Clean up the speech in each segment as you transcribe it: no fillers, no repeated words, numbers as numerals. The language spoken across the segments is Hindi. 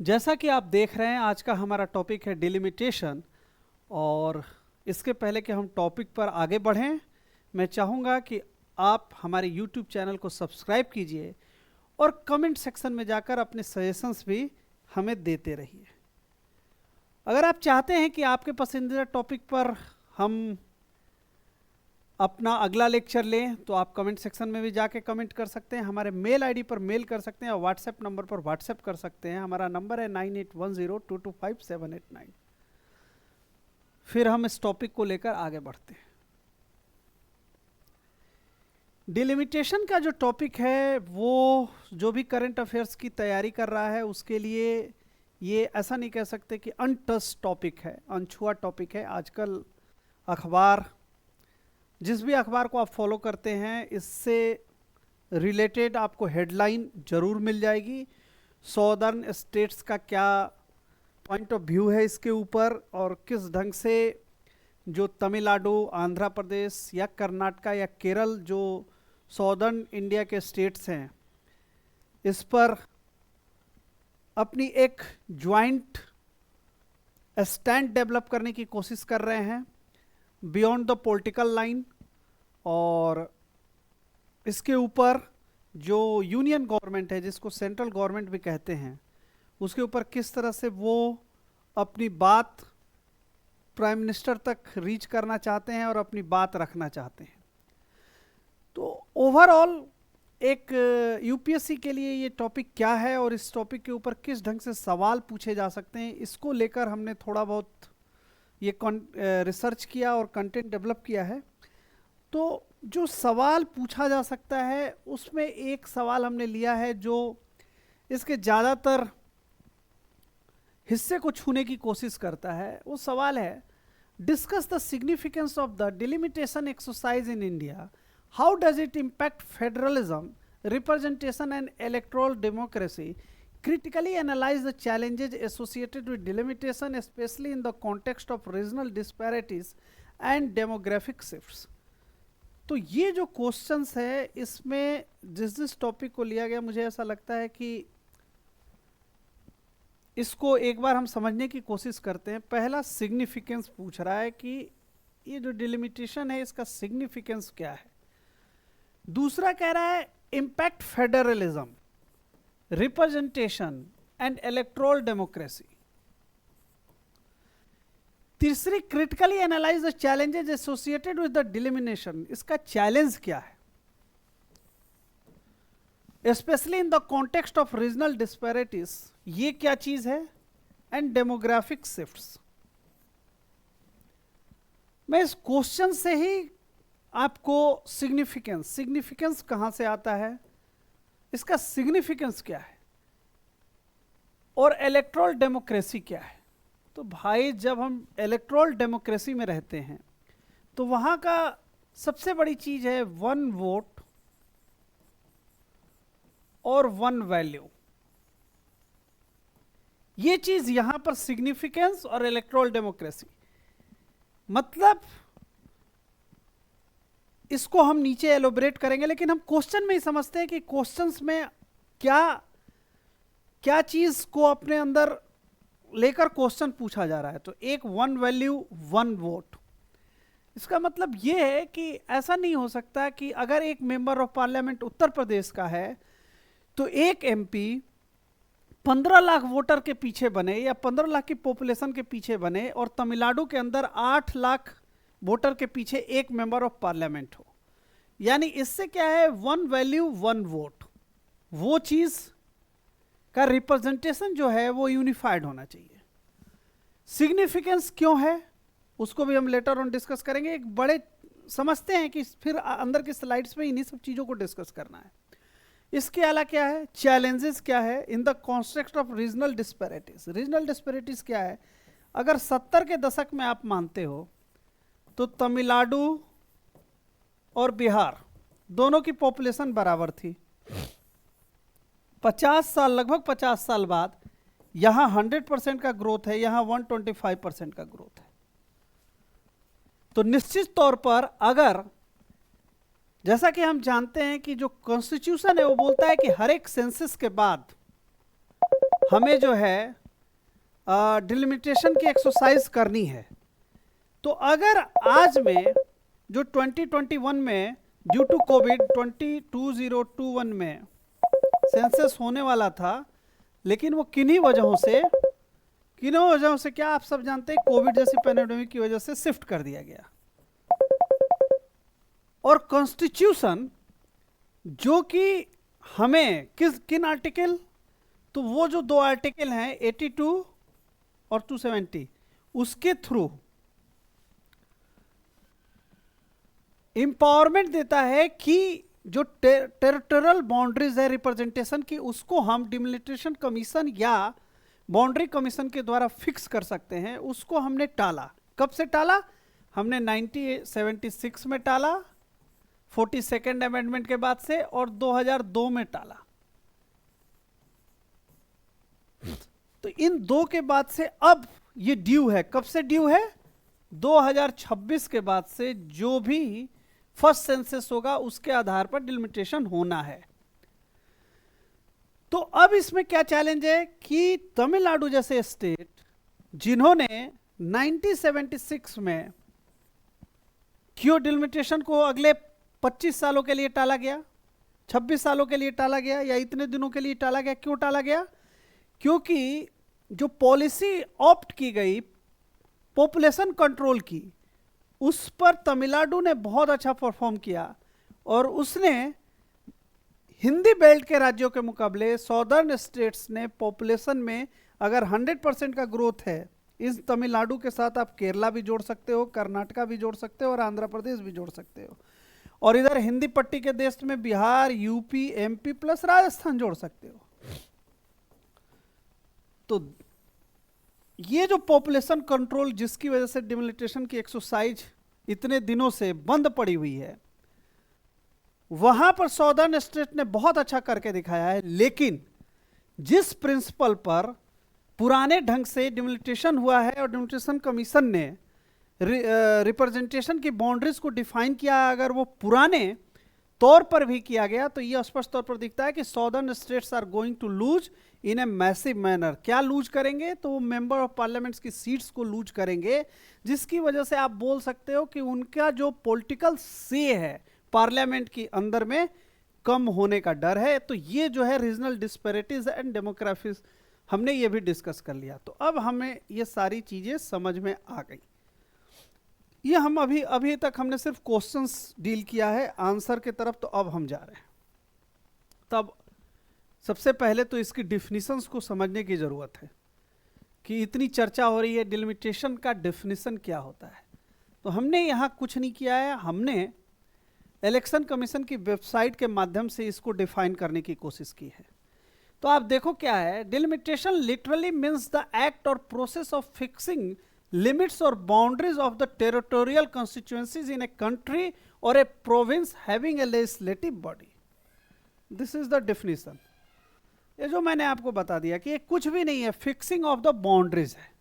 जैसा कि आप देख रहे हैं, आज का हमारा टॉपिक है डिलिमिटेशन। और इसके पहले कि हम टॉपिक पर आगे बढ़ें, मैं चाहूँगा कि आप हमारे YouTube चैनल को सब्सक्राइब कीजिए और कमेंट सेक्शन में जाकर अपने सजेशंस भी हमें देते रहिए। अगर आप चाहते हैं कि आपके पसंदीदा टॉपिक पर हम अपना अगला लेक्चर लें, तो आप कमेंट सेक्शन में भी जाके कमेंट कर सकते हैं, हमारे मेल आईडी पर मेल कर सकते हैं और व्हाट्सएप नंबर पर व्हाट्सएप कर सकते हैं। हमारा नंबर है 9810225789। फिर हम इस टॉपिक को लेकर आगे बढ़ते हैं। डिलिमिटेशन का जो टॉपिक है, वो जो भी करंट अफेयर्स की तैयारी कर रहा है उसके लिए ये ऐसा नहीं कह सकते कि अनटच टॉपिक है, अनछुआ टॉपिक है। आजकल अखबार, जिस भी अखबार को आप फॉलो करते हैं, इससे रिलेटेड आपको हेडलाइन जरूर मिल जाएगी। सॉदर्न स्टेट्स का क्या पॉइंट ऑफ व्यू है इसके ऊपर, और किस ढंग से जो तमिलनाडु, आंध्र प्रदेश या कर्नाटका या केरल, जो सॉदर्न इंडिया के स्टेट्स हैं, इस पर अपनी एक ज्वाइंट स्टैंड डेवलप करने की कोशिश कर रहे हैं बियॉन्ड द पॉलिटिकल लाइन। और इसके ऊपर जो यूनियन गवर्नमेंट है, जिसको सेंट्रल गवर्नमेंट भी कहते हैं, उसके ऊपर किस तरह से वो अपनी बात प्राइम मिनिस्टर तक रीच करना चाहते हैं और अपनी बात रखना चाहते हैं। तो ओवरऑल एक यूपीएससी के लिए ये टॉपिक क्या है और इस टॉपिक के ऊपर किस ढंग से सवाल पूछे जा सकते हैं, इसको लेकर हमने थोड़ा बहुत ये रिसर्च किया और कंटेंट डेवलप किया है। तो जो सवाल पूछा जा सकता है, उसमें एक सवाल हमने लिया है जो इसके ज़्यादातर हिस्से को छूने की कोशिश करता है। वो सवाल है, discuss the significance of the delimitation exercise in India, how does it impact federalism, representation and electoral democracy, critically analyze the challenges associated with delimitation, especially in the context of regional disparities and demographic shifts। तो ये जो क्वेश्चंस है, इसमें जिस टॉपिक को लिया गया, मुझे ऐसा लगता है कि इसको एक बार हम समझने की कोशिश करते हैं। पहला सिग्निफिकेंस पूछ रहा है कि ये जो डिलिमिटेशन है, इसका सिग्निफिकेंस क्या है। दूसरा कह रहा है impact federalism, representation and electoral democracy. तीसरी, critically analyse the challenges associated with the delimitation, इसका चैलेंज क्या है, specially in the context of regional disparities, ये क्या चीज है, एंड डेमोग्राफिक शिफ्ट्स। मैं इस क्वेश्चन से ही आपको सिग्निफिकेंस कहां से आता है, इसका सिग्निफिकेंस क्या है, और इलेक्टोरल डेमोक्रेसी क्या है। तो भाई, जब हम इलेक्टोरल डेमोक्रेसी में रहते हैं, तो वहां का सबसे बड़ी चीज है वन वोट और वन वैल्यू। ये चीज यहां पर सिग्निफिकेंस और इलेक्टोरल डेमोक्रेसी, मतलब इसको हम नीचे एलोबरेट करेंगे, लेकिन हम क्वेश्चन में ही समझते हैं कि क्वेश्चंस में क्या क्या चीज को अपने अंदर लेकर क्वेश्चन पूछा जा रहा है। तो एक वन वैल्यू वन वोट, इसका मतलब यह है कि ऐसा नहीं हो सकता कि अगर एक member of parliament Uttar Pradesh का है, तो एक एमपी 15 लाख वोटर के पीछे बने या 15 लाख की पॉपुलेशन के पीछे बने, और तमिलनाडु के अंदर 8 लाख वोटर के पीछे एक मेंबर ऑफ पार्लियामेंट हो। यानी इससे क्या है, वन वैल्यू वन वोट, वो चीज का रिप्रेजेंटेशन जो है वो यूनिफाइड होना चाहिए। सिग्निफिकेंस क्यों है, उसको भी हम लेटर ऑन डिस्कस करेंगे। एक बड़े समझते हैं कि फिर अंदर की स्लाइड्स में इन्हीं सब चीजों को डिस्कस करना है। इसके अलावा क्या है, चैलेंजेस क्या है इन the context of regional disparities. Regional disparities क्या है, अगर 70 के दशक में आप मानते हो, तो तमिलनाडु और बिहार दोनों की पॉपुलेशन बराबर थी। 50 साल, लगभग 50 साल बाद यहां 100% का ग्रोथ है, यहां 125% का ग्रोथ है। तो निश्चित तौर पर, अगर जैसा कि हम जानते हैं कि जो कॉन्स्टिट्यूशन है वो बोलता है कि हर एक सेंसस के बाद हमें जो है डिलिमिटेशन की एक्सरसाइज करनी है। तो अगर आज में जो 2021 में ड्यू टू कोविड 2021 में सेंसस होने वाला था, लेकिन वो किन्हीं वजहों से क्या आप सब जानते हैं, कोविड जैसी पैंडेमिक की वजह से शिफ्ट कर दिया गया। और कॉन्स्टिट्यूशन जो कि हमें किन आर्टिकल, तो वो जो दो आर्टिकल हैं 82 और 270, उसके थ्रू एम्पावरमेंट देता है कि जो टेरिटोरियल बाउंड्रीज है रिप्रेजेंटेशन की, उसको हम डिलिमिटेशन कमीशन या बाउंड्री कमीशन के द्वारा फिक्स कर सकते हैं। उसको हमने टाला। कब से टाला? हमने 1976 में टाला, 42nd अमेंडमेंट के बाद से, और 2002 में टाला। तो इन दो के बाद से अब ये ड्यू है। कब से ड्यू है? 2026 के बाद से जो भी फर्स्ट सेंसस होगा उसके आधार पर डिलिमिटेशन होना है। तो अब इसमें क्या चैलेंज है कि तमिलनाडु जैसे स्टेट जिन्होंने 1976 में क्यों डिलिमिटेशन को अगले 25 सालों के लिए टाला गया, 26 सालों के लिए टाला गया, या इतने दिनों के लिए टाला गया? क्यों टाला गया? क्योंकि जो पॉलिसी ऑप्ट की गई पॉपुलेशन कंट्रोल की, उस पर तमिलनाडु ने बहुत अच्छा परफॉर्म किया, और उसने हिंदी बेल्ट के राज्यों के मुकाबले सॉदर्न स्टेट्स ने पॉपुलेशन में अगर 100% का ग्रोथ है, इस तमिलनाडु के साथ आप केरला भी जोड़ सकते हो, कर्नाटका भी जोड़ सकते हो, और आंध्र प्रदेश भी जोड़ सकते हो, और इधर हिंदी पट्टी के देश में Bihar, UP, MP plus Rajasthan जोड़ सकते हो। तो ये जो पॉपुलेशन कंट्रोल जिसकी वजह से डिलिमिटेशन की एक्सरसाइज इतने दिनों से बंद पड़ी हुई है, वहां पर सॉदर्न स्टेट ने बहुत अच्छा करके दिखाया है। लेकिन जिस प्रिंसिपल पर पुराने ढंग से डिलिमिटेशन हुआ है और डिलिमिटेशन कमीशन ने रिप्रेजेंटेशन की बाउंड्रीज को डिफाइन किया, अगर वो पुराने तौर पर भी किया गया, तो यह स्पष्ट तौर पर दिखता है कि southern states are going to lose in a massive manner. क्या लूज करेंगे? तो वो मेंबर ऑफ पार्लियामेंट्स की सीट्स को लूज करेंगे, जिसकी वजह से आप बोल सकते हो कि उनका जो पॉलिटिकल से है पार्लियामेंट के अंदर में कम होने का डर है। तो ये जो है रीजनल डिस्पैरिटीज एंड डेमोग्राफीज, हमने ये भी डिस्कस कर लिया। तो अब हमें ये सारी चीजें समझ में आ गई। ये हम अभी तक हमने सिर्फ क्वेश्चंस डील किया है, आंसर की तरफ तो अब हम जा रहे हैं। तब सबसे पहले तो इसकी डिफिनीशंस को समझने की जरूरत है कि इतनी चर्चा हो रही है डिलिमिटेशन का डेफिनेशन क्या होता है। तो हमने यहाँ कुछ नहीं किया है, हमने इलेक्शन कमीशन की वेबसाइट के माध्यम से इसको डिफाइन करने की कोशिश की है। तो आप देखो क्या है, delimitation literally means the act और process of fixing limits or boundaries of the territorial constituencies in a country or a province having a legislative body. This is the definition. ये जो मैंने आपको बता दिया कि ये कुछ भी नहीं है, फिक्सिंग ऑफ द बाउंड्रीज है।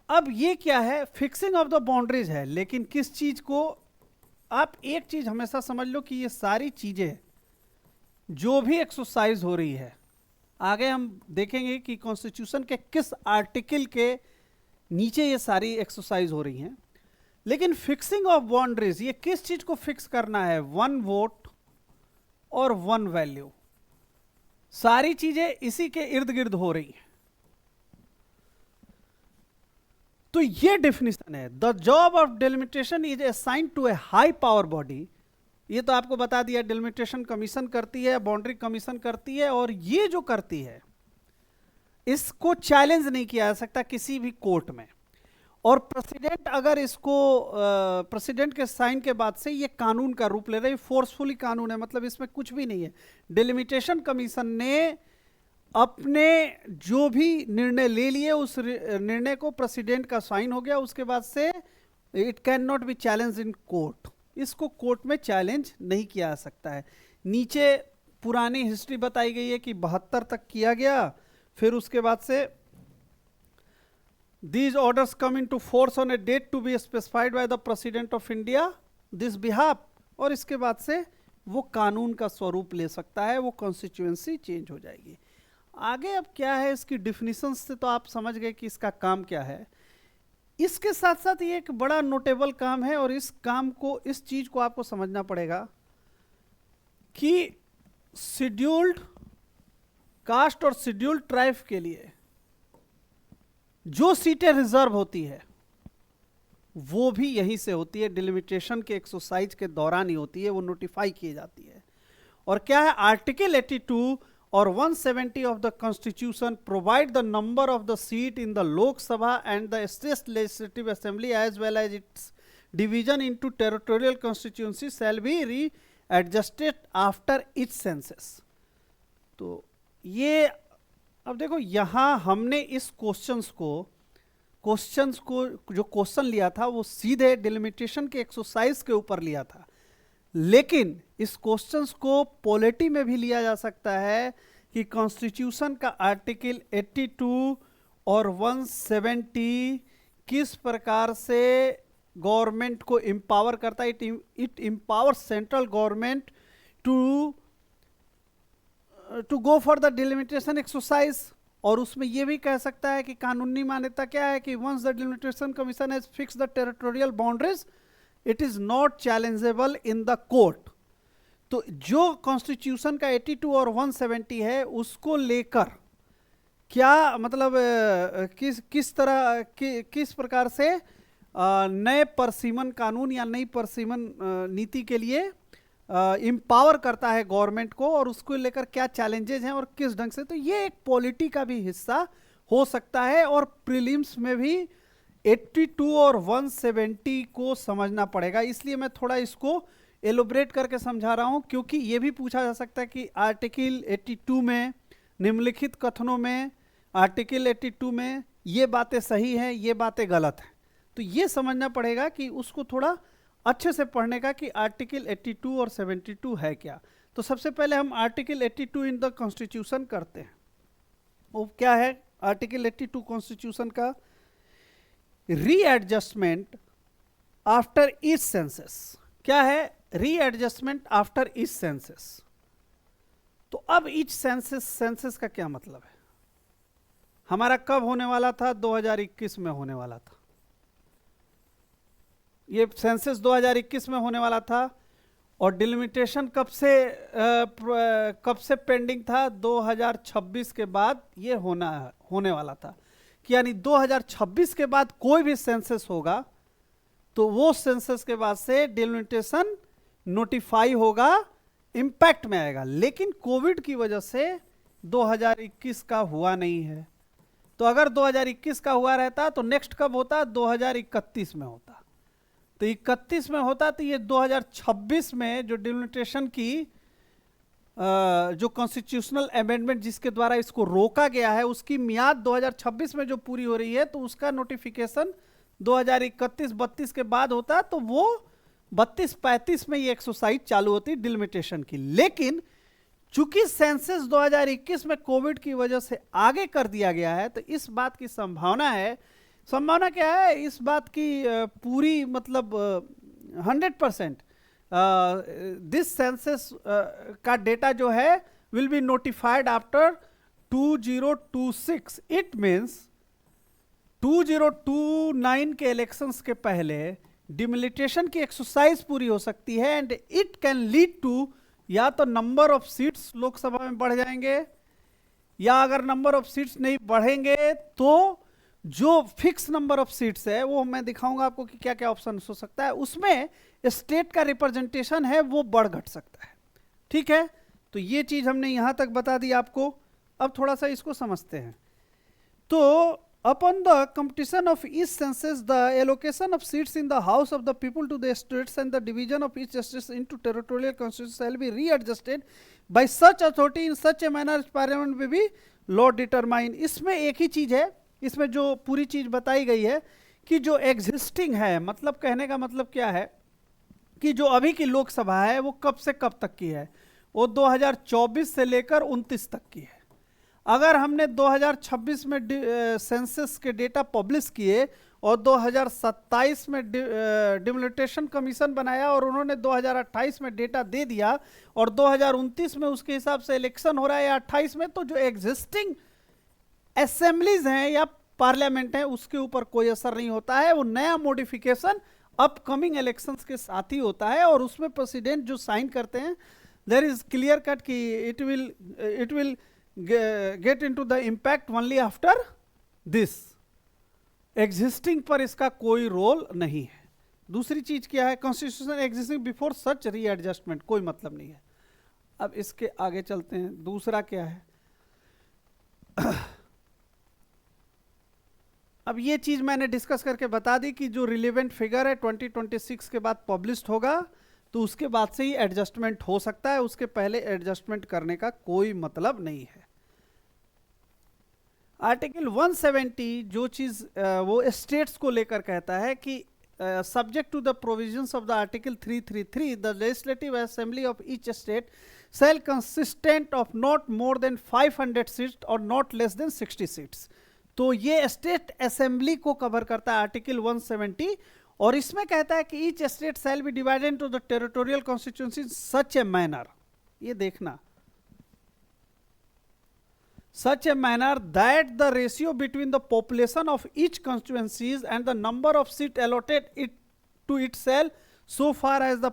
अब ये क्या है? फिक्सिंग ऑफ द बाउंड्रीज है, लेकिन किस चीज को? आप एक चीज हमेशा समझ लो कि ये सारी चीजें जो भी एक्सरसाइज हो रही है, आगे हम देखेंगे कि कॉन्स्टिट्यूशन के किस आर्टिकल के नीचे ये सारी एक्सरसाइज हो रही हैं। लेकिन फिक्सिंग ऑफ बाउंड्रीज, ये किस चीज को फिक्स करना है? 1 वोट और 1 वैल्यू, सारी चीजें इसी के इर्द गिर्द हो रही हैं। तो ये डेफिनेशन है। The job of delimitation is assigned to a high power body. ये तो आपको बता दिया, डिलिमिटेशन कमीशन करती है, बाउंड्री कमीशन करती है, और ये जो करती है इसको चैलेंज नहीं किया जा सकता किसी भी कोर्ट में। और प्रेसिडेंट अगर इसको प्रेसिडेंट के साइन के बाद से ये कानून का रूप ले रही, फोर्सफुली कानून है, मतलब इसमें कुछ भी नहीं है। डिलिमिटेशन कमीशन ने अपने जो भी निर्णय ले लिए, उस निर्णय को प्रेसिडेंट का साइन हो गया, उसके बाद से it can not be challenge in court. इसको कोर्ट में चैलेंज नहीं किया जा सकता है। नीचे पुरानी हिस्ट्री बताई गई है कि 72 तक किया गया, फिर उसके बाद से these orders come into force on a date to be specified by the President of India this behalf, और इसके बाद से वो कानून का स्वरूप ले सकता है, वो कॉन्स्टिट्यूएंसी चेंज हो जाएगी। आगे अब क्या है, इसकी डिफिनीशन से तो आप समझ गए कि इसका काम क्या है। इसके साथ साथ ये एक बड़ा नोटेबल काम है, और इस काम को, इस चीज को आपको समझना पड़ेगा कि शेड्यूल्ड कास्ट और शेड्यूल्ड ट्राइब के लिए जो सीटें रिजर्व होती है वो भी यहीं से होती है, डिलिमिटेशन के एक्सरसाइज के दौरान ही होती है, वो नोटिफाई की जाती है। और क्या है, आर्टिकल 82 और 170 of the Constitution provide the number of the seat in the Lok Sabha and the State Legislative Assembly as well as its division into territorial constituencies shall be readjusted after each census। तो ये अब देखो, यहाँ हमने इस क्वेश्चंस को जो क्वेश्चन लिया था वो सीधे डिलिमिटेशन के एक्सरसाइज के ऊपर लिया था, लेकिन इस क्वेश्चंस को पॉलिटी में भी लिया जा सकता है कि कॉन्स्टिट्यूशन का आर्टिकल 82 और 170 किस प्रकार से गवर्नमेंट को एम्पावर करता है। It empower central government to go for the delimitation exercise. और उसमें यह भी कह सकता है कि कानूनी मान्यता क्या है कि once the delimitation commission has fix the territorial boundaries it is not challengeable in the court. तो जो कॉन्स्टिट्यूशन का 82 और 170 है उसको लेकर क्या मतलब किस प्रकार से नए परसीमन कानून या नई परसीमन नीति के लिए एम्पावर करता है गवर्नमेंट को, और उसको लेकर क्या चैलेंजेस हैं और किस ढंग से। तो ये एक पॉलिटी का भी हिस्सा हो सकता है, और प्रीलिम्स में भी 82 और 170 को समझना पड़ेगा। इसलिए मैं थोड़ा इसको एलोबरेट करके समझा रहा हूं, क्योंकि ये भी पूछा जा सकता है कि आर्टिकल 82 में, निम्नलिखित कथनों में, आर्टिकल 82 में ये बातें सही हैं, ये बातें गलत हैं। तो ये समझना पड़ेगा कि उसको थोड़ा अच्छे से पढ़ने का कि आर्टिकल 82 और 72 है क्या। तो सबसे पहले हम आर्टिकल 82 इन द कॉन्स्टिट्यूशन करते हैं। वो क्या है आर्टिकल 82 कॉन्स्टिट्यूशन का? Readjustment after each census. क्या है? Readjustment after each census. तो अब ईच सेंसस का क्या मतलब है? हमारा कब होने वाला था? 2021 में होने वाला था। ये सेंसस 2021 में होने वाला था, और डिलिमिटेशन कब से पेंडिंग था? 2026 के बाद ये होने वाला था। कि यानी 2026 के बाद कोई भी सेंसस होगा तो वो सेंसस के बाद से डिलिमिटेशन नोटिफाई होगा, इंपैक्ट में आएगा। लेकिन कोविड की वजह से 2021 का हुआ नहीं है। तो अगर 2021 का हुआ रहता तो नेक्स्ट कब होता? 2031 में होता। तो 31 में होता तो ये 2026 में जो डिलिमिटेशन की जो कॉन्स्टिट्यूशनल अमेंडमेंट जिसके द्वारा इसको रोका गया है उसकी मियाद 2026 में जो पूरी हो रही है, तो उसका नोटिफिकेशन 2031-32 के बाद होता। तो वो 32-35 में ये एक्सरसाइज चालू होती डिलिमिटेशन की। लेकिन चूंकि सेंसस 2021 में कोविड की वजह से आगे कर दिया गया है, तो इस बात की संभावना है, संभावना क्या है इस बात की पूरी मतलब 100% दिस सेंसस का डेटा जो है will be notified after 2026। It means 2029 के इलेक्शंस के पहले डिमिलिटेशन की एक्सरसाइज पूरी हो सकती है, and it can lead to या तो नंबर ऑफ सीट्स लोकसभा में बढ़ जाएंगे, या अगर नंबर ऑफ सीट्स नहीं बढ़ेंगे तो जो फिक्स नंबर ऑफ सीट्स है वो मैं दिखाऊंगा आपको कि क्या क्या ऑप्शन हो सकता है, उसमें स्टेट का रिप्रेजेंटेशन है वो बढ़ घट सकता है। ठीक है, तो ये चीज हमने यहां तक बता दी आपको। अब थोड़ा सा इसको समझते हैं। तो upon the completion of each census, the allocation of seats in the House of the People to the states and the division of each state into territorial constituencies shall be readjusted by such authority in such a manner as Parliament may be law determine। इसमें एक ही चीज है, इसमें जो पूरी चीज बताई गई है कि जो एग्जिस्टिंग है, मतलब कहने का मतलब क्या है कि जो अभी की लोकसभा है वो कब से कब तक की है? वो 2024 से लेकर 29 तक की है। अगर हमने 2026 में सेंसस के डेटा पब्लिश किए और 2027 में डिमोलिटेशन कमीशन बनाया और उन्होंने 2028 में डेटा दे दिया और 2029 में उसके हिसाब से इलेक्शन हो रहा है या 28 में, तो जो एग्जिस्टिंग असेंबलीज हैं या पार्लियामेंट है उसके ऊपर कोई असर नहीं होता है। वो नया मॉडिफिकेशन अपकमिंग इलेक्शंस के साथ ही होता है और उसमें प्रेसिडेंट जो साइन करते हैं देयर इज क्लियर कट कि it will get into the impact only after this. Existing पर इसका कोई रोल नहीं है। दूसरी चीज क्या है, कॉन्स्टिट्यूशन एग्जिस्टिंग बिफोर सच रीएडजस्टमेंट, कोई मतलब नहीं है। अब इसके आगे चलते हैं। दूसरा क्या है, अब ये चीज मैंने डिस्कस करके बता दी कि जो रिलेवेंट फिगर है 2026 के बाद पब्लिश्ड होगा तो उसके बाद से ही एडजस्टमेंट हो सकता है, उसके पहले एडजस्टमेंट करने का कोई मतलब नहीं है। आर्टिकल 170 जो चीज वो स्टेट्स को लेकर कहता है कि subject to the provisions of the article 333 the legislative assembly of each state shall consistent of not more than 500 seats और नॉट लेस देन 60 सीट्स। तो ये स्टेट असेंबली को कवर करता है आर्टिकल 170 और इसमें कहता है कि each state shall be divided into the territorial constituency such a manner, ये देखना, such a manner that the ratio between the population of each constituencies and the number of seats allotted it to it shall so far as the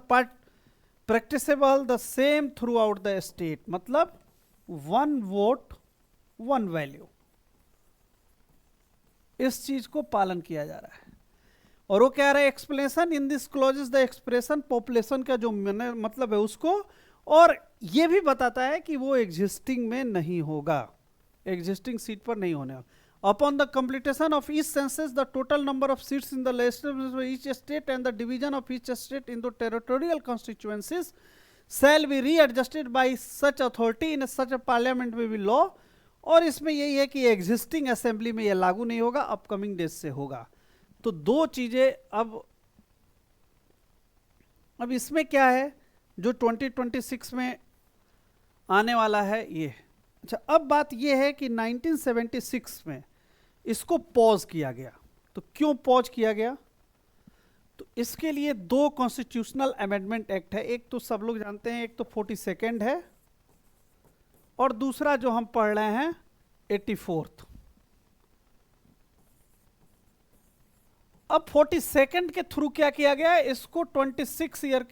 practicable the same throughout the state। मतलब one vote one value, इस चीज को पालन किया जा रहा है। और वो कह रहा है explanation in this clauses the expression population का जो मतलब है उसको, और ये भी बताता है कि वो एग्जिस्टिंग में नहीं होगा, एग्जिस्टिंग सीट पर नहीं होने वाला। Upon the completion of each census the total number of seats in the legislative each state and the division of each state in the territorial constituencies shall be readjusted by such authority in such a parliament may be law. और इसमें यही है कि एग्जिस्टिंग असेंबली में यह लागू नहीं होगा, अपकमिंग डेज से होगा। तो दो चीजें अब इसमें क्या है जो 2026 में आने वाला है ये। अच्छा, अब बात यह है कि 1976 में इसको पॉज किया गया। तो क्यों पॉज किया गया? तो इसके लिए दो कॉन्स्टिट्यूशनल अमेंडमेंट एक्ट है। एक तो सब लोग जानते हैं, एक तो 42nd है और दूसरा जो हम पढ़ रहे हैं 84th। अब 42nd के थ्रू क्या किया गया, इसको 26 ईयर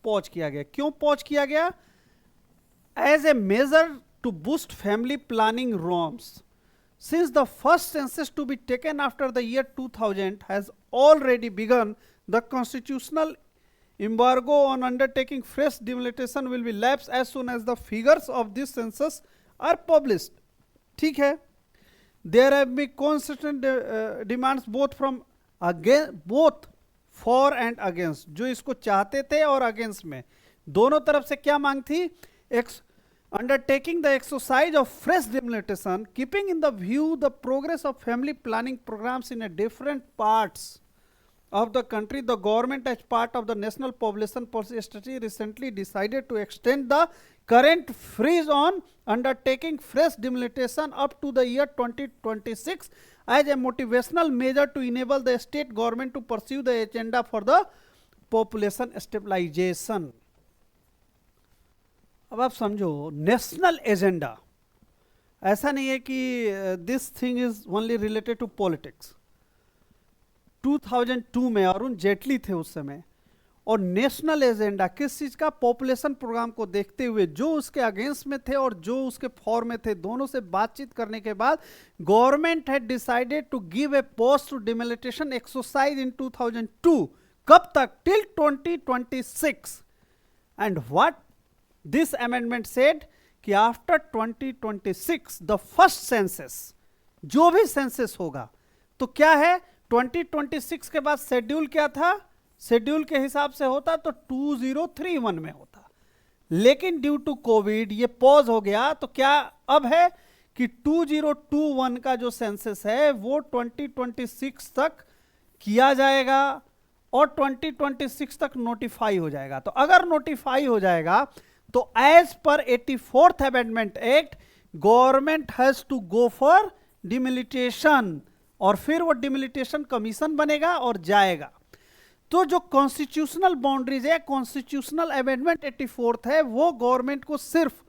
पॉज किया गया। क्यों पॉज किया गया? As a measure to boost family planning norms, since the first census to be taken after the year 2000 has already begun, the constitutional embargo on undertaking fresh delimitation will be lapsed as soon as the figures of this census are published। ठीक है, there have been constant demands both from both for and against, जो इसको चाहते थे और अगेंस्ट में दोनों तरफ से क्या मांग थी? Undertaking the exercise of fresh delimitation, keeping in the view the progress of family planning programs in a different parts of the country, the government as part of the national population policy strategy recently decided to extend the current freeze on undertaking fresh delimitation up to the year 2026 as a motivational measure to enable the state government to pursue the agenda for the population stabilization। अब आप समझो, नेशनल एजेंडा, ऐसा नहीं है कि this thing is only related to politics. 2002 में अरुण जेटली थे उस समय, और नेशनल एजेंडा किस चीज का? पॉपुलेशन प्रोग्राम को देखते हुए जो उसके अगेंस्ट में थे और जो उसके फॉर में थे, दोनों से बातचीत करने के बाद government had decided to give a pause to delimitation exercise in 2002। कब तक? Till 2026। And what this amendment said कि आफ्टर 2026 द फर्स्ट सेंसस, जो भी सेंसस होगा, तो क्या है 2026 के बाद शेड्यूल क्या था? शेड्यूल के हिसाब से होता तो 2031 में होता, लेकिन ड्यू टू कोविड ये पॉज हो गया। तो क्या अब है कि 2021 का जो सेंसस है वो 2026 तक किया जाएगा और 2026 तक नोटिफाई हो जाएगा। तो अगर नोटिफाई हो जाएगा तो as per 84th amendment act government has to go for delimitation, और फिर वो डिमिलिटेशन कमीशन बनेगा और जाएगा। तो जो कॉन्स्टिट्यूशनल बाउंड्रीज है, कॉन्स्टिट्यूशनल अमेंडमेंट 84 है, वो गवर्नमेंट को सिर्फ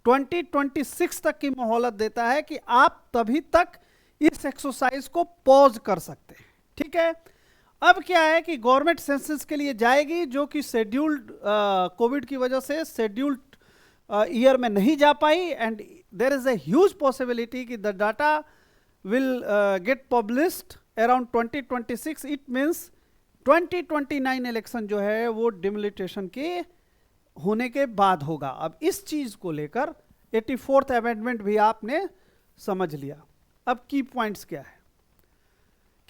2026 तक की मोहलत देता है कि आप तभी तक इस एक्सरसाइज को पॉज कर सकते हैं। ठीक है, अब क्या है कि गवर्नमेंट सेंसस के लिए जाएगी, जो कि शेड्यूल्ड कोविड की वजह से शेड्यूल्ड ईयर में नहीं जा पाई, and there is a huge possibility कि the data will get published around 2026। It means 2029 election जो है वो डिमिलिटेशन के होने के बाद होगा। अब इस चीज को लेकर 84th अमेंडमेंट भी आपने समझ लिया। अब की पॉइंट्स क्या है?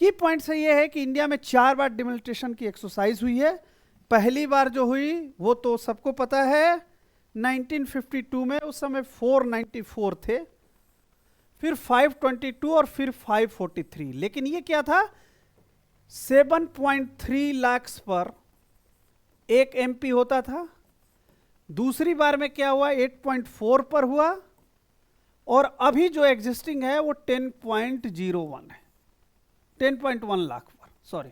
की पॉइंट्स ये है कि इंडिया में 4 बार डिमिलिटेशन की एक्सरसाइज हुई है। पहली बार जो हुई वो तो सबको पता है 1952 में, उस समय 494 थे, फिर 522 और फिर 543। लेकिन ये क्या था, 7.3 लाख पर एक एमपी होता था। दूसरी बार में क्या हुआ, 8.4 पर हुआ, और अभी जो एग्जिस्टिंग है वो 10.01 है, 10.1 lakh per, sorry,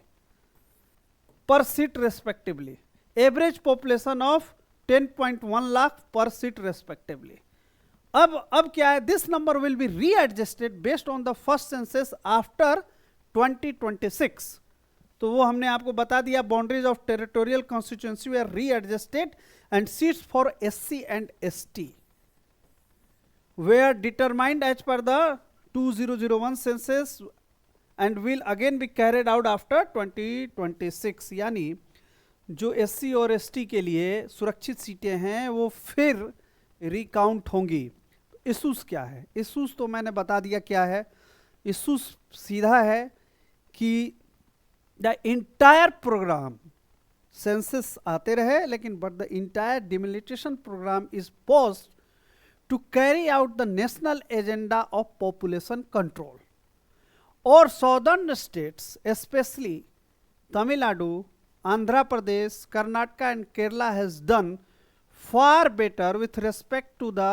per seat respectively. Average population of 10.1 lakh per seat respectively. अब क्या है, this number will be readjusted based on the first census after 2026। तो वो हमने आपको बता दिया, boundaries of territorial constituency are readjusted and seats for SC and ST were determined as per the 2001 census and will again be carried out after 2026। यानी जो एससी और एसटी के लिए सुरक्षित सीटें हैं वो फिर रिकाउंट होंगी। इशूज क्या है? इशूज तो मैंने बता दिया क्या है। इशूज सीधा है कि द इंटायर प्रोग्राम, सेंसस आते रहे लेकिन but the entire delimitation programme is paused to carry out the national agenda of population control, or southern states especially Tamil Nadu, Andhra Pradesh, Karnataka and Kerala has done far better with respect to the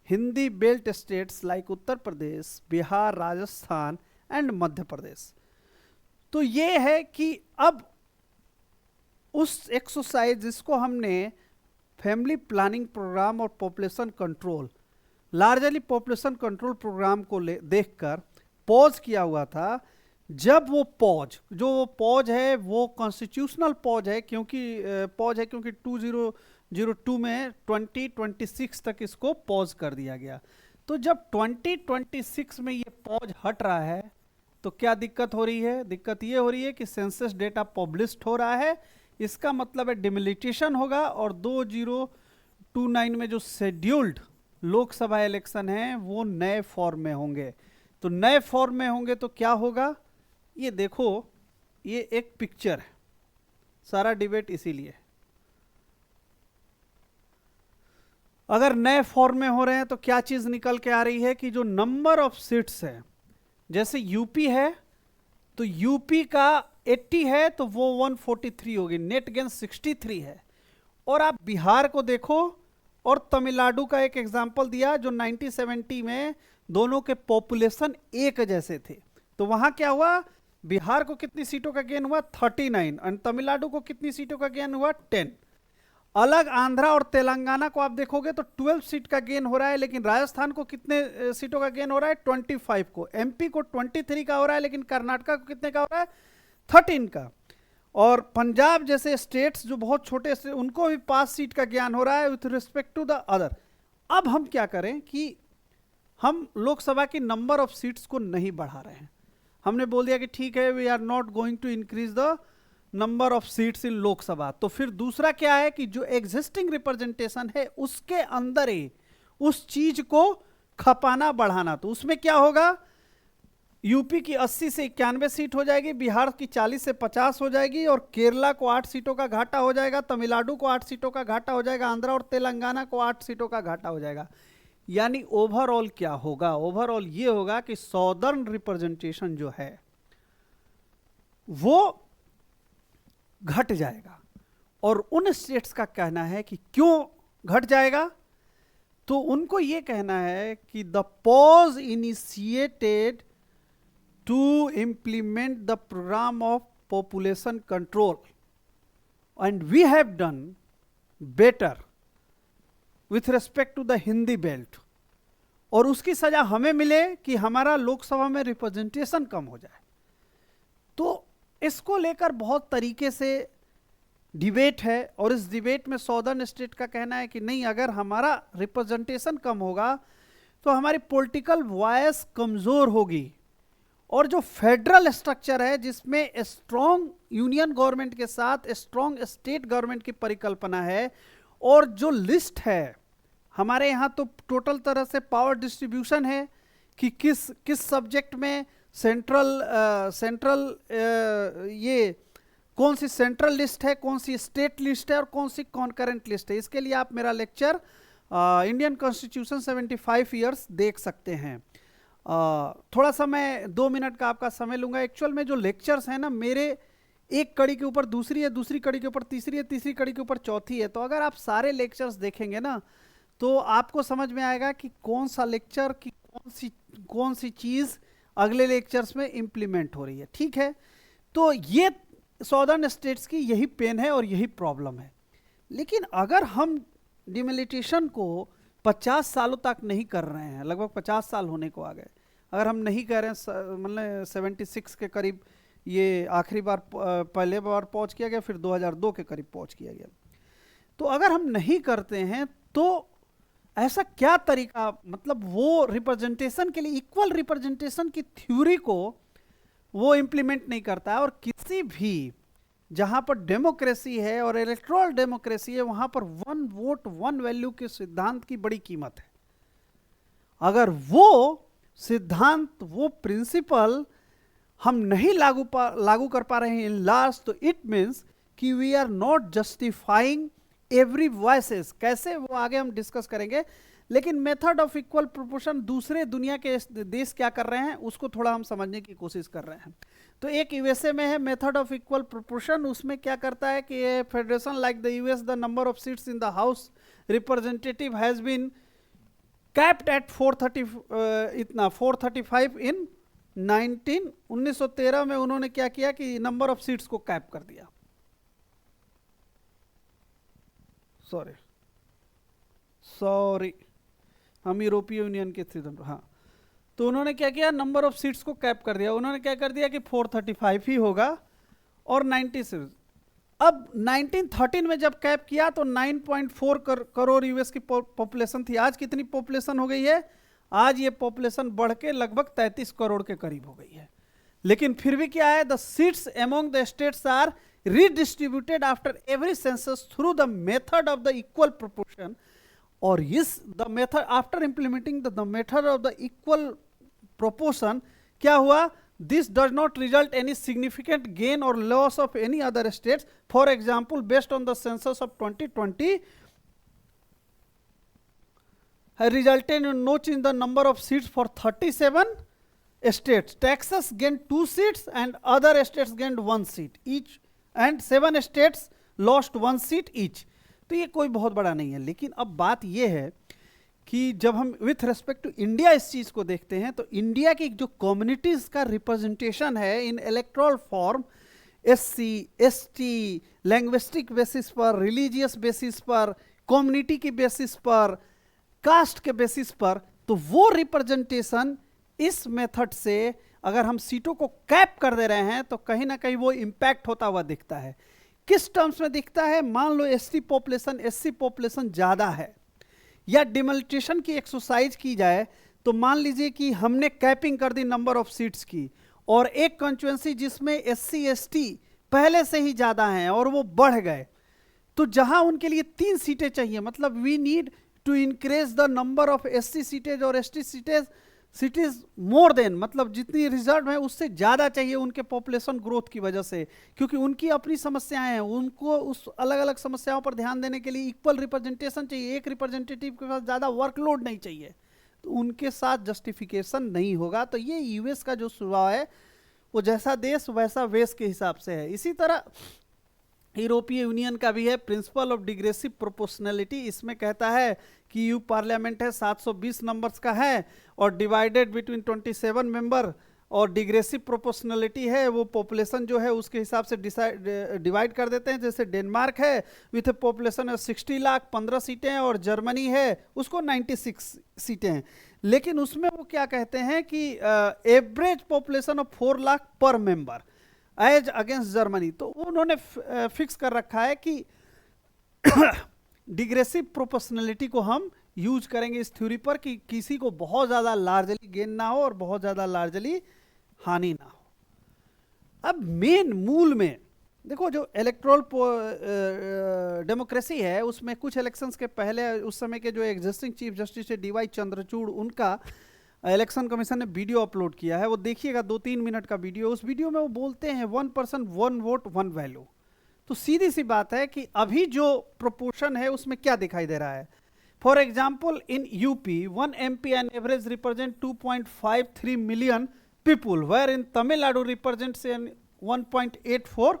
Hindi belt states like Uttar Pradesh, Bihar, Rajasthan and Madhya Pradesh। तो ये है कि अब उस एक्सरसाइज जिसको हमने फैमिली प्लानिंग प्रोग्राम और population control, largely population control programme को देखकर पॉज किया हुआ था, जब वो पॉज है वो कॉन्स्टिट्यूशनल पॉज है, क्योंकि 2002 में 2026 तक इसको पॉज कर दिया गया। तो जब 2026 में ये पॉज हट रहा है तो क्या दिक्कत हो रही है? दिक्कत ये हो रही है कि सेंसस डेटा पब्लिश्ड हो रहा है, इसका मतलब है डिमिलिटेशन होगा, और 2029 में जो शेड्यूल्ड लोकसभा इलेक्शन है वो नए फॉर्म में होंगे। तो नए फॉर्म में होंगे तो क्या होगा, ये देखो, ये एक पिक्चर है, सारा डिबेट इसीलिए। अगर नए फॉर्म में हो रहे हैं तो क्या चीज निकल के आ रही है कि जो नंबर ऑफ सीट्स है, जैसे यूपी है तो यूपी का 80 है तो वो 143 होगी, नेट गेन 63 है। और आप बिहार को देखो और तमिलनाडु का एक एग्जाम्पल दिया, जो 1970 में दोनों के पॉपुलेशन एक जैसे थे। तो वहां क्या हुआ, बिहार को कितनी सीटों का गेन हुआ, 39, और तमिलनाडु को कितनी सीटों का गेन हुआ, 10। अलग आंध्रा और तेलंगाना को आप देखोगे तो 12 सीट का गेन हो रहा है, लेकिन राजस्थान को कितने सीटों का गेन हो रहा है, 25 को। एमपी को 23 का हो रहा है, लेकिन कर्नाटका को कितने का हो रहा है, 13 का। और पंजाब जैसे स्टेट्स जो बहुत छोटे स्टेट, उनको भी 5 सीट का ज्ञान हो रहा है with respect to the other. अब हम क्या करें कि हम लोकसभा की नंबर ऑफ सीट्स को नहीं बढ़ा रहे हैं। हमने बोल दिया कि ठीक है, we are not going to increase the number of seats in Lok Sabha. तो फिर दूसरा क्या है कि जो एग्जिस्टिंग रिप्रेजेंटेशन है उसके अंदर ही उस चीज को खपाना बढ़ाना। तो उसमें क्या होगा, यूपी की 80 से 91 सीट हो जाएगी, बिहार की 40 से 50 हो जाएगी, और केरला को 8 सीटों का घाटा हो जाएगा, तमिलनाडु को 8 सीटों का घाटा हो जाएगा, आंध्रा और तेलंगाना को 8 सीटों का घाटा हो जाएगा। यानी ओवरऑल क्या होगा, ओवरऑल ये होगा कि सॉदर्न रिप्रेजेंटेशन जो है वो घट जाएगा। और उन स्टेट्स का कहना है कि क्यों घट जाएगा, तो उनको ये कहना है कि the pause initiated to implement the program of population control, and we have done better with respect to the Hindi belt, और उसकी सजा हमें मिले कि हमारा लोकसभा में रिप्रेजेंटेशन कम हो जाए। तो इसको लेकर बहुत तरीके से डिबेट है, और इस डिबेट में सॉदर्न स्टेट का कहना है कि नहीं, अगर हमारा रिप्रेजेंटेशन कम होगा तो हमारी पॉलिटिकल वॉइस कमजोर होगी, और जो फेडरल स्ट्रक्चर है जिसमें स्ट्रॉन्ग यूनियन गवर्नमेंट के साथ स्ट्रॉन्ग स्टेट गवर्नमेंट की परिकल्पना है, और जो लिस्ट है हमारे यहाँ तो टोटल तरह से पावर डिस्ट्रीब्यूशन है कि किस सब्जेक्ट में सेंट्रल ये कौन सी सेंट्रल लिस्ट है, कौन सी स्टेट लिस्ट है और कौन सी कॉन्करेंट लिस्ट है। इसके लिए आप मेरा लेक्चर इंडियन कॉन्स्टिट्यूशन 75 ईयर्स देख सकते हैं। थोड़ा सा मैं 2 मिनट का आपका समय लूंगा। एक्चुअल में जो लेक्चर्स हैं ना, मेरे एक कड़ी के ऊपर दूसरी है, दूसरी कड़ी के ऊपर तीसरी है, तीसरी कड़ी के ऊपर चौथी है। तो अगर आप सारे लेक्चर्स देखेंगे ना तो आपको समझ में आएगा कि कौन सा लेक्चर की कौन सी चीज अगले लेक्चर्स में इंप्लीमेंट हो रही है। ठीक है, तो ये सॉदर्न स्टेट्स की यही पेन है और यही प्रॉब्लम है। लेकिन अगर हम डिमिलिटेशन को 50 सालों तक नहीं कर रहे हैं, लगभग 50 साल होने को आ गए, अगर हम नहीं कर रहे हैं, मतलब 76 के करीब ये आखिरी बार पहले बार पहुंच किया गया, फिर 2002 के करीब पहुंच किया गया। तो अगर हम नहीं करते हैं तो ऐसा क्या तरीका, मतलब वो रिप्रेजेंटेशन के लिए, इक्वल रिप्रेजेंटेशन की थ्योरी को वो इंप्लीमेंट नहीं करता है। और किसी भी जहां पर डेमोक्रेसी है और इलेक्टोरल डेमोक्रेसी है, वहां पर 1 वोट 1 वैल्यू के सिद्धांत की बड़ी कीमत है। अगर वो सिद्धांत, वो प्रिंसिपल हम नहीं लागू कर पा रहे हैं इन लॉज, तो इट मीन्स कि we are not justifying every voices. कैसे, वो आगे हम डिस्कस करेंगे। लेकिन मेथड ऑफ इक्वल प्रोपोर्शन दूसरे दुनिया के देश क्या कर रहे हैं उसको थोड़ा हम समझने की कोशिश कर रहे हैं। तो एक यूएसए में है मेथड ऑफ इक्वल प्रोपोर्शन। उसमें क्या करता है कि federation like the US, the number of seats in the house representative has been capped at 435 in 1913 में उन्होंने क्या किया कि नंबर ऑफ सीट्स को कैप कर दिया। सॉरी हम यूरोपीय यूनियन के थे, हाँ। तो उन्होंने क्या किया, नंबर ऑफ सीट्स को कैप कर दिया। उन्होंने क्या कर दिया कि 435 ही होगा और 96। अब 1913 में जब कैप किया तो 9.4 करोड़ यूएस की पॉपुलेशन थी। आज कितनी पॉपुलेशन हो गई है? आज ये पॉपुलेशन बढ़ के लगभग 33 करोड़ के करीब हो गई है। लेकिन फिर भी क्या है, the seats among the states are redistributed after every census through the method of the equal proportion, और इस the method after implementing the method of the equal proportion क्या हुआ, this does not result any significant gain or loss of any other states. For example, based on the census of 2020 has resulted in no change in the number of seats for 37 states. Texas gained 2 seats and other states gained 1 seat each, and 7 states lost 1 seat each. तो ये कोई बहुत बड़ा नहीं है। लेकिन अब बात ये है कि जब हम विथ रिस्पेक्ट टू इंडिया इस चीज को देखते हैं तो इंडिया की जो कम्युनिटीज का रिप्रेजेंटेशन है in electoral form, SC, ST, linguistic basis पर, रिलीजियस बेसिस पर, कम्युनिटी की बेसिस पर, कास्ट के बेसिस पर, तो वो रिप्रेजेंटेशन इस मेथड से अगर हम सीटों को कैप कर दे रहे हैं तो कहीं ना कहीं वो इंपैक्ट होता हुआ दिखता है। किस टर्म्स में दिखता है? मान लो SC पॉपुलेशन ज्यादा है या डिमिलिटेशन की एक्सरसाइज की जाए तो मान लीजिए कि हमने कैपिंग कर दी नंबर ऑफ सीट्स की, और एक कॉन्स्टिट्यूएंसी जिसमें SC ST पहले से ही ज्यादा हैं और वो बढ़ गए, तो जहां उनके लिए 3 सीटें चाहिए, मतलब we need to increase the number of SC सीटेज और ST सीटेज मोर देन, मतलब जितनी रिजर्व है उससे ज़्यादा चाहिए उनके पॉपुलेशन ग्रोथ की वजह से, क्योंकि उनकी अपनी समस्याएं हैं, उनको उस अलग अलग समस्याओं पर ध्यान देने के लिए इक्वल रिप्रेजेंटेशन चाहिए। एक रिप्रेजेंटेटिव के पास ज़्यादा वर्कलोड नहीं चाहिए, तो उनके साथ जस्टिफिकेशन नहीं होगा। तो ये यूएस का जो स्वभाव है वो जैसा देश वैसा वेश के हिसाब से है। इसी तरह यूरोपीय यूनियन का भी है प्रिंसिपल ऑफ डिग्रेसिव प्रोपोर्शनैलिटी। इसमें कहता है कि यू पार्लियामेंट है 720 नंबर्स का है और डिवाइडेड बिटवीन 27 मेंबर, और डिग्रेसिव प्रोपोर्शनलिटी है, वो पॉपुलेशन जो है उसके हिसाब से डिवाइड कर देते हैं। जैसे डेनमार्क है विथ ए पॉपुलेशन है 60 लाख 15 सीटें हैं, और जर्मनी है उसको 96 सीटें हैं। लेकिन उसमें वो क्या कहते हैं कि एवरेज पॉपुलेशन ऑफ 4 लाख पर मेंबर एज अगेंस्ट जर्मनी। तो उन्होंने फिक्स कर रखा है कि डिग्रेसिव प्रोपोर्शनलिटी को हम यूज करेंगे इस थ्योरी पर कि किसी को बहुत ज्यादा लार्जली गेन ना हो और बहुत ज्यादा लार्जली हानि ना हो। अब मेन मूल में देखो, जो इलेक्टोरल डेमोक्रेसी है उसमें कुछ इलेक्शंस के पहले उस समय के जो एग्जिस्टिंग चीफ जस्टिस है डीवाई चंद्रचूड़, उनका इलेक्शन कमीशन ने वीडियो अपलोड किया है, वो देखिएगा 2-3 मिनट का वीडियो। उस वीडियो में वो बोलते हैं 1 पर्सन 1 वोट 1 वैल्यू। तो सीधी सी बात है कि अभी जो प्रोपोर्शन है उसमें क्या दिखाई दे रहा है। For example in UP 1 MP an average represent 2.53 million people, where in Tamil Nadu represents 1.84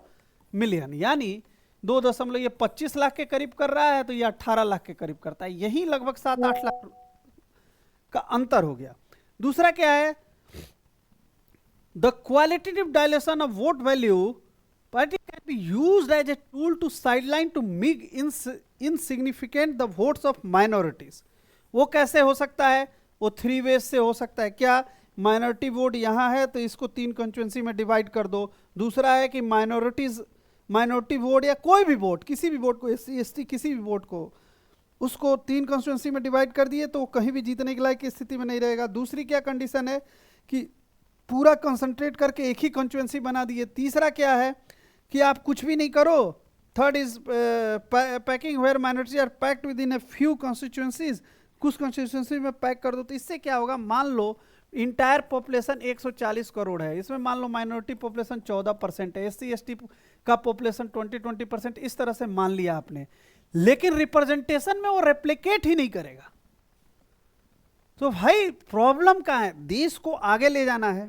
million, यानी 2.25 लाख के करीब कर रहा है, तो ये 18 लाख के करीब करता है। यही लगभग 7-8 लाख का अंतर हो गया। दूसरा क्या है, the qualitative dilation of vote value party can be used as a tool to sideline to make insignificant the votes of minorities। वो कैसे हो सकता है, वो 3 ways से हो सकता है। क्या, माइनॉरिटी वोट यहाँ है तो इसको 3 कंस्टिट्यूंसी में डिवाइड कर दो। दूसरा है कि माइनॉरिटी वोट या कोई भी वोट, किसी भी वोट को, SC ST किसी भी वोट को, उसको 3 कंस्टिट्यूंसी में डिवाइड कर दिए तो वो कहीं भी जीतने के लायक की स्थिति में नहीं रहेगा। दूसरी क्या कंडीशन है कि पूरा कंसंट्रेट करके एक ही कंस्टिट्यूंसी बना दिए। तीसरा क्या है कि आप कुछ भी नहीं करो। Third is packing where minority are packed with in a few constituencies, कुछ कॉन्स्टिट्यूंसी में पैक कर दो। तो इससे क्या होगा, मान लो इंटायर पॉपुलेशन 140 करोड़ है, इसमें मान लो माइनॉरिटी पॉपुलेशन 14% है, SC ST का पॉपुलेशन 20% इस तरह से मान लिया आपने, लेकिन रिप्रेजेंटेशन में वो रेप्लिकेट ही नहीं करेगा। तो भाई प्रॉब्लम कहाँ है, देश को आगे ले जाना है,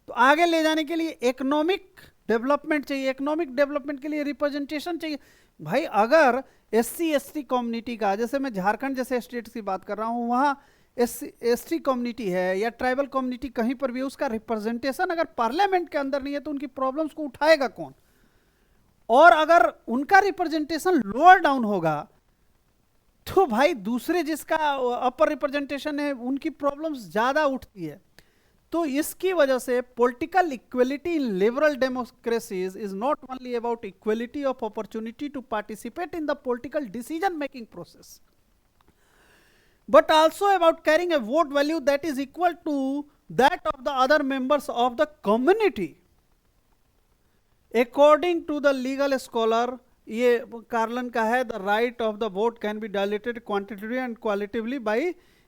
तो आगे ले जाने के लिए इकोनॉमिक डेवलपमेंट चाहिए, इकोनॉमिक डेवलपमेंट के लिए रिप्रेजेंटेशन चाहिए। भाई अगर SC ST कम्युनिटी का, जैसे मैं झारखंड जैसे स्टेट की बात कर रहा हूँ, वहाँ SC ST कम्युनिटी है या ट्राइबल कम्युनिटी कहीं पर भी, उसका रिप्रेजेंटेशन अगर पार्लियामेंट के अंदर नहीं है तो उनकी प्रॉब्लम्स को उठाएगा कौन। और अगर उनका रिप्रेजेंटेशन लोअर डाउन होगा तो भाई दूसरे जिसका अपर रिप्रेजेंटेशन है उनकी प्रॉब्लम्स ज्यादा उठती है। तो इसकी वजह से political equality in liberal democracies is not only about equality of opportunity to participate in the political decision making process, but also about carrying a vote value that is equal to that of the other members of the community। According to the legal scholar, ये कार्लन का है, the right of the vote can be dilated quantitatively and qualitatively by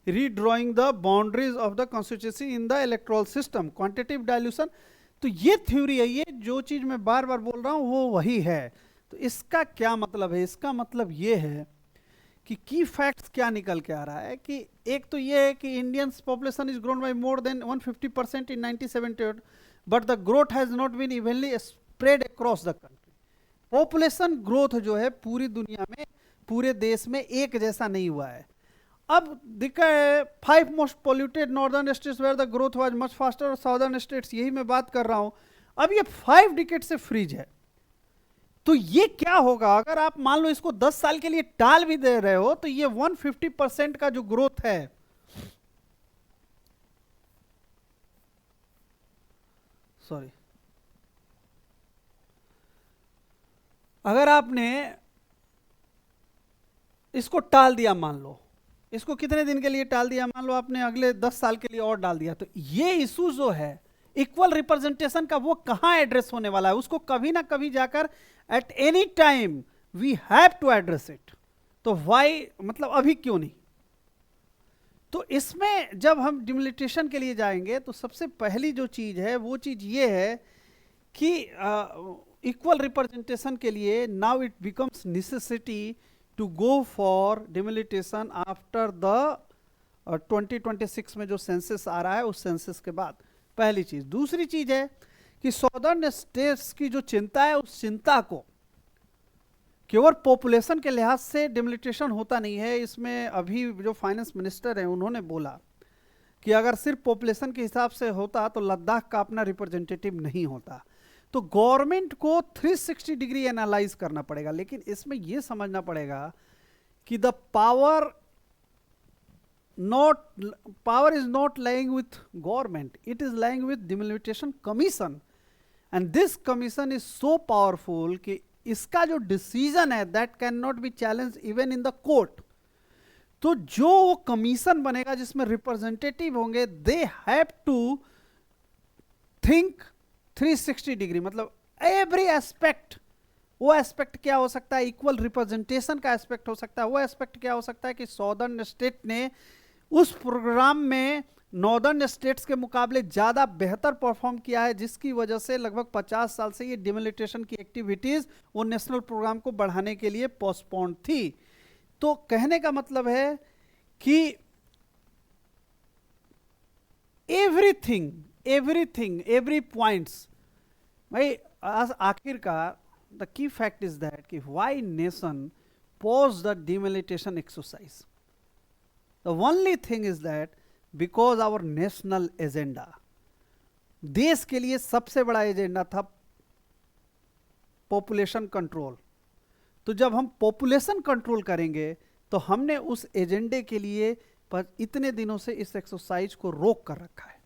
redrawing the boundaries of the constituency in the electoral system। quantitative dilution, तो ये थ्योरी है, ये जो चीज मैं बार बार बोल रहा हूं वो वही है। तो इसका क्या मतलब है, इसका मतलब ये है कि की फैक्ट्स क्या निकल के आ रहा है कि एक तो ये है कि Indian population is grown by more than 150% in 1978, but the growth has not been evenly spread across the country. Population growth जो है पूरी दुनिया में, पूरे देश में एक जैसा नहीं हुआ है। अब दिखा है 5 most polluted northern states where the growth was much faster, और साउदर्न स्टेट्स, यही मैं बात कर रहा हूं। अब ये 5 डिकेड से फ्रीज है, तो ये क्या होगा अगर आप मान लो इसको 10 साल के लिए टाल भी दे रहे हो, तो ये 150% का जो ग्रोथ है, सॉरी, अगर आपने इसको टाल दिया, मान लो इसको कितने दिन के लिए टाल दिया, मान लो आपने अगले 10 साल के लिए और डाल दिया, तो ये इशू जो है इक्वल रिप्रेजेंटेशन का वो कहां एड्रेस होने वाला है, उसको कभी ना कभी जाकर at any time we have to address it. तो व्हाई, मतलब अभी क्यों नहीं। तो इसमें जब हम डिमिलिटेशन के लिए जाएंगे तो सबसे पहली जो चीज है वो चीज ये है कि इक्वल रिप्रेजेंटेशन के लिए now it becomes necessity to go for delimitation after the 2026 में जो सेंसस आ रहा है, उस सेंसस के बाद, पहली चीज। दूसरी चीज है कि सदर्न स्टेट्स की जो चिंता है, उस चिंता को केवल पॉपुलेशन के लिहाज से डिमिलिटेशन होता नहीं है। इसमें अभी जो फाइनेंस मिनिस्टर है उन्होंने बोला कि अगर सिर्फ पॉपुलेशन के हिसाब से होता तो लद्दाख का अपना रिप्रेजेंटेटिव नहीं होता। तो गवर्नमेंट को 360 डिग्री एनालाइज करना पड़ेगा, लेकिन इसमें यह समझना पड़ेगा कि the power is not lying with government, it is lying with Delimitation Commission, and this commission is so powerful कि इसका जो डिसीजन है that can not be challenge even in the court. तो जो वो कमीशन बनेगा जिसमें रिप्रेजेंटेटिव होंगे, they have to think 360 degree, मतलब एवरी एस्पेक्ट। वो एस्पेक्ट क्या हो सकता है? इक्वल रिप्रेजेंटेशन का एस्पेक्ट हो सकता है। वो एस्पेक्ट क्या हो सकता है कि सॉदर्न स्टेट ने उस प्रोग्राम में नॉर्दर्न स्टेट्स के मुकाबले ज़्यादा बेहतर परफॉर्म किया है, जिसकी वजह से लगभग 50 साल से ये डिमिलिटेशन की एक्टिविटीज़ वो नेशनल प्रोग्राम को बढ़ाने के लिए पोस्टपोन्ड थी। तो कहने का मतलब है कि एवरी पॉइंट्स भाई आखिरकार the key fact is that कि why nation pause the delimitation exercise. The only thing is that because our national agenda, देश के लिए सबसे बड़ा एजेंडा था पॉपुलेशन कंट्रोल। तो जब हम पॉपुलेशन कंट्रोल करेंगे तो हमने उस एजेंडे के लिए पर इतने दिनों से इस एक्सरसाइज को रोक कर रखा है।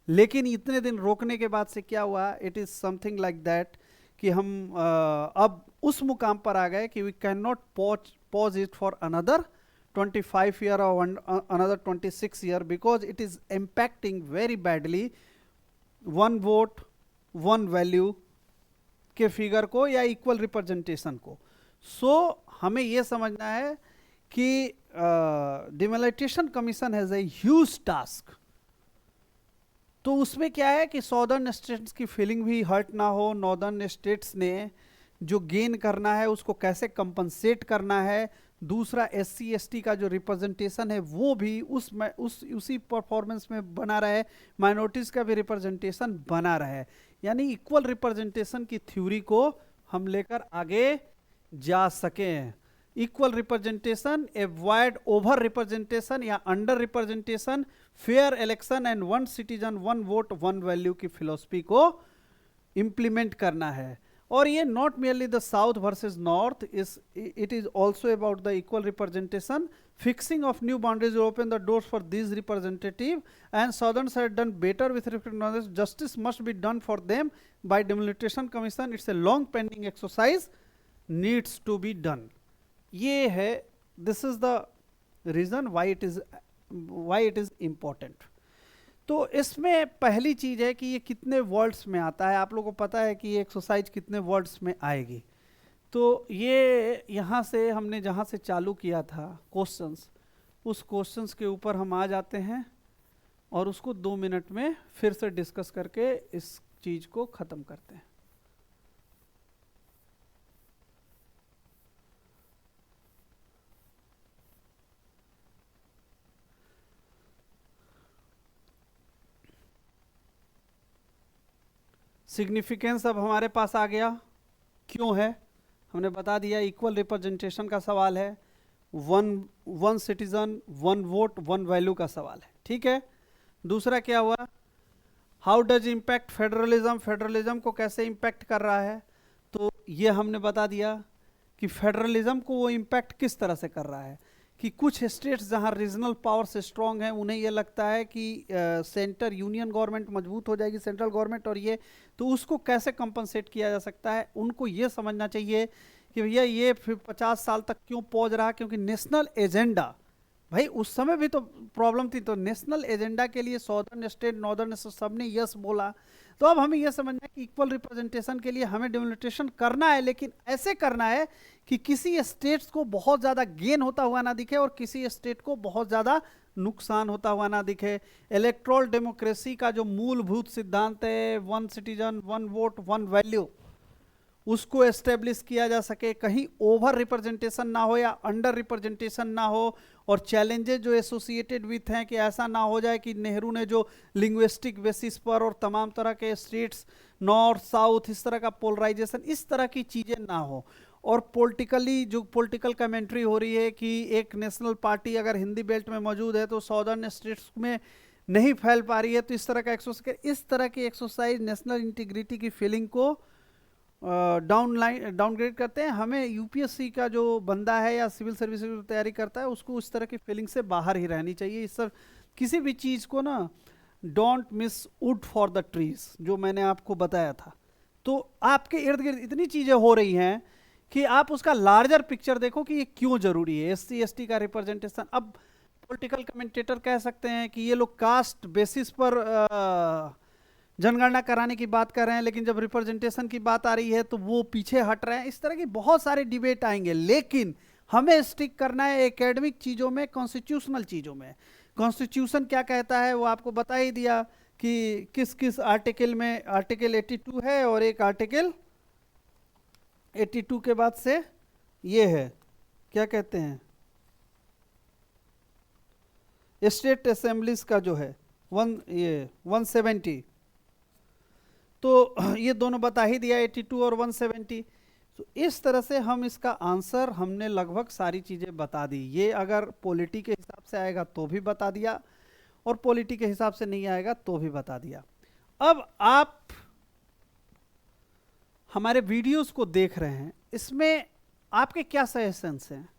लेकिन इतने दिन रोकने के बाद से क्या हुआ? It is something like that कि हम अब उस मुकाम पर आ गए कि we can not pause it for another 25 year or another 26 year because it is impacting very badly one vote one value के फिगर को या इक्वल रिप्रेजेंटेशन को। सो हमें यह समझना है कि delimitation commission has a huge task. तो उसमें क्या है कि सॉदर्न स्टेट्स की फीलिंग भी हर्ट ना हो, नॉर्दर्न स्टेट्स ने जो गेन करना है उसको कैसे कंपनसेट करना है, दूसरा SC ST का जो रिप्रेजेंटेशन है वो भी उसी परफॉर्मेंस में बना रहे, माइनॉरिटीज का भी रिप्रेजेंटेशन बना रहे, यानी इक्वल रिप्रेजेंटेशन की थ्योरी को हम लेकर आगे जा सकें। Equal representation, avoid over representation या under representation, fair election and one citizen one vote one value की फिलॉसफी को इंप्लीमेंट करना है। और ये not merely the south versus north, it is also about the equal representation, fixing of new boundaries open the doors for this representative and southerns have done better with respect knowledge, justice must be done for them by delimitation commission, it's a long pending exercise needs to be done. ये है, this is the reason why it is important. तो इसमें पहली चीज है कि ये कितने वर्ड्स में आता है। आप लोगों को पता है कि ये एक्सरसाइज कितने वर्ड्स में आएगी। तो ये यहाँ से हमने जहाँ से चालू किया था क्वेश्चंस, उस क्वेश्चंस के ऊपर हम आ जाते हैं और उसको 2 मिनट में फिर से डिस्कस करके इस चीज को खत्म करते हैं। सिग्निफिकेंस अब हमारे पास आ गया, क्यों है हमने बता दिया। इक्वल रिप्रेजेंटेशन का सवाल है, one citizen one vote one value का सवाल है, ठीक है। दूसरा क्या हुआ? How does impact federalism, federalism को कैसे इम्पैक्ट कर रहा है। तो ये हमने बता दिया कि फेडरलिज्म को वो इम्पैक्ट किस तरह से कर रहा है कि कुछ स्टेट्स जहां रीजनल पावर से स्ट्रांग हैं उन्हें ये लगता है कि सेंटर यूनियन गवर्नमेंट मजबूत हो जाएगी, सेंट्रल गवर्नमेंट, और ये तो उसको कैसे कंपनसेट किया जा सकता है। उनको ये समझना चाहिए कि भैया ये 50 साल तक क्यों पहुंच रहा, क्योंकि नेशनल एजेंडा, भाई उस समय भी तो प्रॉब्लम थी, तो नेशनल एजेंडा के लिए सॉदर्न स्टेट नॉर्दर्न स्टेट सब ने यस बोला। तो अब हमें यह समझना है कि इक्वल रिप्रेजेंटेशन के लिए हमें डिमिलिटेशन करना है, लेकिन ऐसे करना है कि किसी स्टेट्स को बहुत ज़्यादा गेन होता हुआ ना दिखे और किसी स्टेट को बहुत ज़्यादा नुकसान होता हुआ ना दिखे। इलेक्ट्रल डेमोक्रेसी का जो मूलभूत सिद्धांत है, one citizen one vote one value, उसको एस्टेब्लिश किया जा सके, कहीं ओवर रिप्रेजेंटेशन ना हो या अंडर रिप्रेजेंटेशन ना हो, और चैलेंजेस जो एसोसिएटेड विथ हैं कि ऐसा ना हो जाए कि नेहरू ने जो लिंग्विस्टिक बेसिस पर और तमाम तरह के स्टेट्स नॉर्थ साउथ इस तरह का पोलराइजेशन, इस तरह की चीज़ें ना हो। और पॉलिटिकली जो पॉलिटिकल कमेंट्री हो रही है कि एक नेशनल पार्टी अगर हिंदी बेल्ट में मौजूद है तो सॉदर्न स्टेट्स में नहीं फैल पा रही है तो इस तरह का एक्सरसाइज, इस तरह की एक्सरसाइज नेशनल इंटीग्रिटी की फीलिंग को डाउनग्रेड करते हैं। हमें यूपीएससी का जो बंदा है या सिविल सर्विस की तैयारी करता है उसको उस तरह की फीलिंग से बाहर ही रहनी चाहिए। इस सब किसी भी चीज़ को ना, don't miss would for the trees, जो मैंने आपको बताया था। तो आपके इर्द गिर्द इतनी चीज़ें हो रही हैं कि आप उसका लार्जर पिक्चर देखो कि ये क्यों जरूरी है। एससी एसटी का रिप्रेजेंटेशन, अब पॉलिटिकल कमेंटेटर कह सकते हैं कि ये लोग कास्ट बेसिस पर जनगणना कराने की बात कर रहे हैं, लेकिन जब रिप्रेजेंटेशन की बात आ रही है तो वो पीछे हट रहे हैं। इस तरह की बहुत सारे डिबेट आएंगे, लेकिन हमें स्टिक करना है एकेडमिक चीज़ों में, कॉन्स्टिट्यूशनल चीज़ों में। कॉन्स्टिट्यूशन क्या कहता है वो आपको बता ही दिया कि किस किस आर्टिकल में, आर्टिकल 82 है और एक आर्टिकल 82 के बाद से ये है, क्या कहते हैं, स्टेट असेंबलीज का जो है 170, तो ये दोनों बता ही दिया, 82 और 170। तो इस तरह से हम इसका आंसर, हमने लगभग सारी चीज़ें बता दी। ये अगर पॉलिटी के हिसाब से आएगा तो भी बता दिया, और पॉलिटी के हिसाब से नहीं आएगा तो भी बता दिया। अब आप हमारे वीडियोस को देख रहे हैं, इसमें आपके क्या सजेशंस हैं?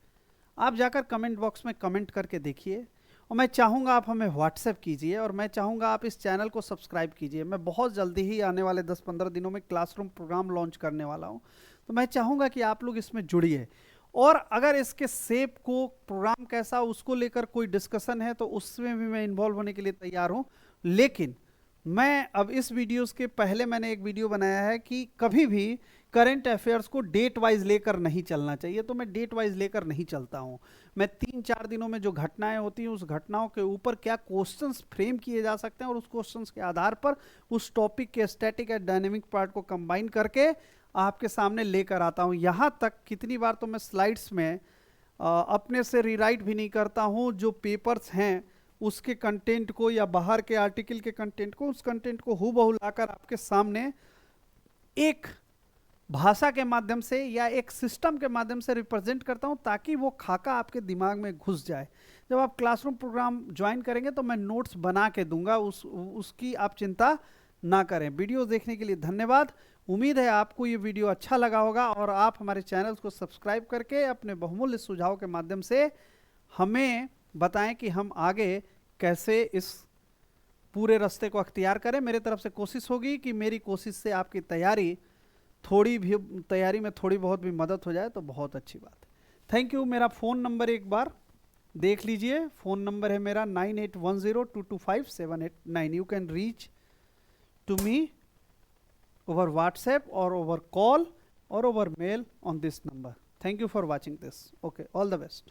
आप जाकर कमेंट बॉक्स में कमेंट करके देखिए, और मैं चाहूँगा आप हमें व्हाट्सएप कीजिए, और मैं चाहूँगा आप इस चैनल को सब्सक्राइब कीजिए। मैं बहुत जल्दी ही आने वाले 10-15 दिनों में क्लासरूम प्रोग्राम लॉन्च करने वाला हूँ, तो मैं चाहूँगा कि आप लोग इसमें जुड़िए। और अगर इसके शेप को, प्रोग्राम कैसा, उसको लेकर कोई डिस्कशन है तो उसमें भी मैं इन्वॉल्व होने के लिए तैयार हूँ। लेकिन मैं अब इस वीडियोस के पहले मैंने एक वीडियो बनाया है कि कभी भी करंट अफेयर्स को डेट वाइज लेकर नहीं चलना चाहिए, तो मैं डेट वाइज लेकर नहीं चलता हूँ। मैं 3-4 दिनों में जो घटनाएं होती हैं उस घटनाओं के ऊपर क्या क्वेश्चंस फ्रेम किए जा सकते हैं, और उस क्वेश्चंस के आधार पर उस टॉपिक के स्टैटिक या डायनेमिक पार्ट को कंबाइन करके आपके सामने लेकर आता हूँ। यहाँ तक कितनी बार तो मैं स्लाइड्स में अपने से रीराइट भी नहीं करता हूँ, जो पेपर्स हैं उसके कंटेंट को या बाहर के आर्टिकल के कंटेंट को, उस कंटेंट को हूबहू लाकर आपके सामने एक भाषा के माध्यम से या एक सिस्टम के माध्यम से रिप्रेजेंट करता हूं, ताकि वो खाका आपके दिमाग में घुस जाए। जब आप क्लासरूम प्रोग्राम ज्वाइन करेंगे तो मैं नोट्स बना के दूंगा, उसकी आप चिंता ना करें। वीडियो देखने के लिए धन्यवाद। उम्मीद है आपको ये वीडियो अच्छा लगा होगा, और आप हमारे चैनल को सब्सक्राइब करके अपने बहुमूल्य सुझाव के माध्यम से हमें बताएं कि हम आगे कैसे इस पूरे रास्ते को अख्तियार करें। मेरे तरफ से कोशिश होगी कि मेरी कोशिश से आपकी तैयारी में थोड़ी बहुत भी मदद हो जाए तो बहुत अच्छी बात है। Thank you. मेरा फ़ोन नंबर एक बार देख लीजिए, फ़ोन नंबर है मेरा 9810225789। You can reach to me over WhatsApp और ओवर कॉल और over mail on this number. Thank you for watching this. Okay, all the best.